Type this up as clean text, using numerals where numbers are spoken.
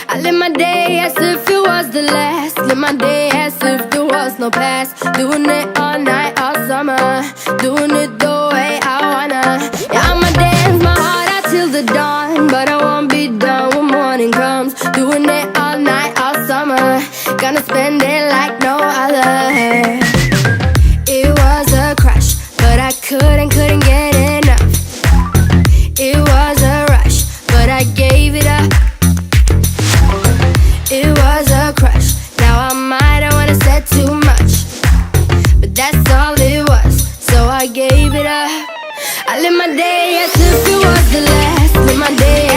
I live my day as if it was the last. Live my day as if there was no past. Doing it all night, all summer. Doing it the way I wanna. Yeah, I'ma dance my heart out till the dawn, but I won't be done when morning comes. Doing it all night, all summer. Gonna spend it like no other. It was a crush, but I couldn't get enough. It was a rush, but I gave it up. It was a crush, now I might have wanna said too much, but that's all it was, so I gave it up. I live my day as if it was the last. Live my day